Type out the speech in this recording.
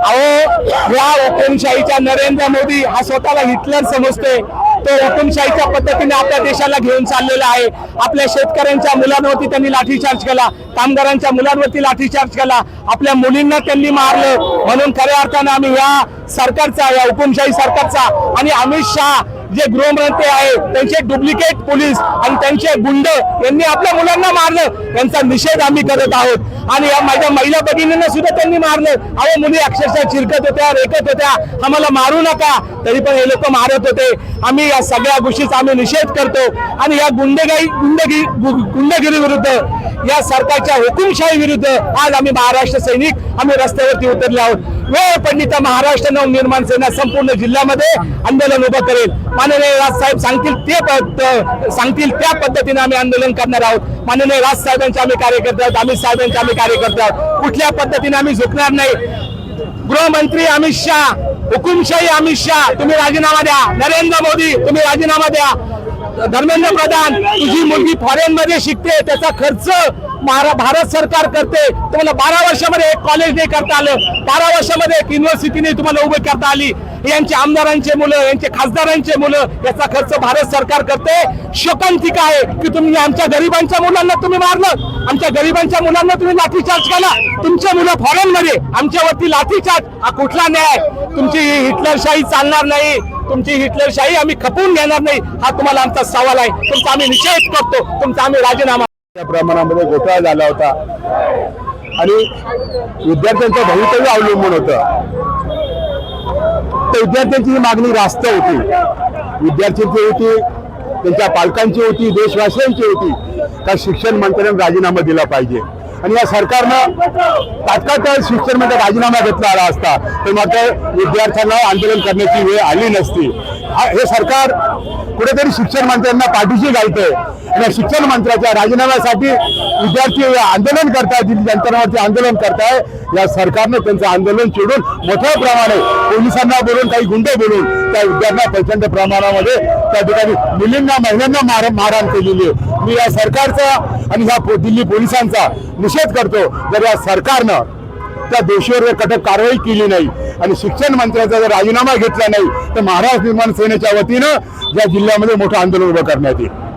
अहो, या हुकुमशाहीच्या नरेंद्र मोदी हा स्वतःला हिटलर समजतोय. तो हुकुमशाहीच्या पद्धतीने आपल्या देशाला घेऊन चाललेला आहे. आपल्या शेतकऱ्यांच्या मुलांवरती त्यांनी लाठीचार्ज केला, कामगारांच्या मुलांवरती लाठीचार्ज केला, आपल्या मुलींना त्यांनी मारलं. म्हणून खऱ्या अर्थानं आम्ही या सरकारचा, या हुकुमशाही सरकारचा आणि अमित शहा जे गृहमंत्री आहे त्यांचे डुप्लिकेट पोलीस आणि त्यांचे गुंड यांनी आपल्या मुलांना मारलं, यांचा निषेध आम्ही करत आहोत. आणि या माझ्या महिला भगिनींना सुद्धा त्यांनी मारलं. अहो, मुली अक्षरशः चिरकत होत्या, रेखत होत्या, आम्हाला मारू नका, तरी पण हे लोक मारत होते. आम्ही या सगळ्या गोष्टीचा आम्ही निषेध करतो आणि या गुंडगिरी विरुद्ध, या सरकारच्या हुकुमशाही विरुद्ध आज आम्ही महाराष्ट्र सैनिक आम्ही रस्त्यावरती उतरले आहोत. वेळ पडली तर महाराष्ट्र नवनिर्माण सेना संपूर्ण जिल्ह्यामध्ये आंदोलन उभं करेल. माननीय राजसाहेब सांगतील त्या पद्धतीने आम्ही आंदोलन करणार आहोत. माननीय राजसाहेबांचे आम्ही कार्यकर्ते आहोत, अमित साहेबांचे आम्ही कार्यकर्ते आहोत. कुठल्या पद्धतीने आम्ही झुकणार नाही. गृहमंत्री अमित शहा, हुकुमशाही अमित शहा, तुम्ही राजीनामा द्या. नरेंद्र मोदी, तुम्ही राजीनामा द्या. धर्मेंद्र प्रधान, तुझी मुलगी फॉरेन मध्ये शिकते, त्याचा खर्च भारत सरकार करते. तुम्हाला 12 वर्षामध्ये एक कॉलेज नाही करता आलं, 12 वर्षामध्ये एक युनिव्हर्सिटी नाही तुम्हाला उभी करता आली. यांचे आमदारांचे मुलं, यांचे खासदारांचे मुलं, याचा खर्च भारत सरकार करते. शोकांतिका आहे की तुम्ही आमच्या गरिबांच्या मुलांना तुम्ही मारलं, आमच्या गरिबांच्या मुलांना तुम्ही लाठीचार्ज केला. तुमचे मुलं फॉरेन मध्ये, आमच्यावरती लाठीचार्ज. हा कुठला न्याय? तुमची हिटलरशाही चालणार नाही. तुमची हिटलरशाही आम्ही खपवून घेणार नाही. हा तुम्हाला आमचा सवाल आहे. तुमचा आम्ही निषेध करतो, तुमचा आम्ही राजीनामा. त्या प्रमाणामध्ये घोटाळा झाला होता आणि विद्यार्थ्यांचं भवितव्य अवलंबून होतं. तर विद्यार्थ्यांची ही मागणी रास्त होती, विद्यार्थ्यांची होती, त्यांच्या पालकांची होती, देशवासियांची होती का शिक्षण मंत्र्यांनी राजीनामा दिला पाहिजे. आणि या सरकारनं तात्काळ शिक्षण मंत्री राजीनामा घेतला आला असता तर मात्र विद्यार्थ्यांना आंदोलन करण्याची वेळ आली नसती. हे सरकार कुठेतरी शिक्षण मंत्र्यांना पाठीशी घालतंय आणि शिक्षण मंत्र्याच्या राजीनाम्यासाठी विद्यार्थी आंदोलन करताय, दिल्ली यंत्रणावरती आंदोलन करताय. या सरकारने त्यांचं आंदोलन चिडून मोठ्या प्रमाणे पोलिसांना बोलून, काही गुंड बोलून त्या विद्यार्थ्यांना प्रचंड प्रमाणामध्ये त्या ठिकाणी मुलींना, महिलांना मारहाण केलेली आहे. मी या सरकारचा आणि ह्या दिल्ली पोलिसांचा निषेध करतो. जर या सरकारनं त्या दोषीवर कठोर कारवाई केली नाही आणि शिक्षण मंत्र्याचा जर राजीनामा घेतला नाही तर महाराष्ट्र निर्माण सेनेच्या वतीनं या जिल्ह्यामध्ये मोठं आंदोलन उभं करण्यात येईल.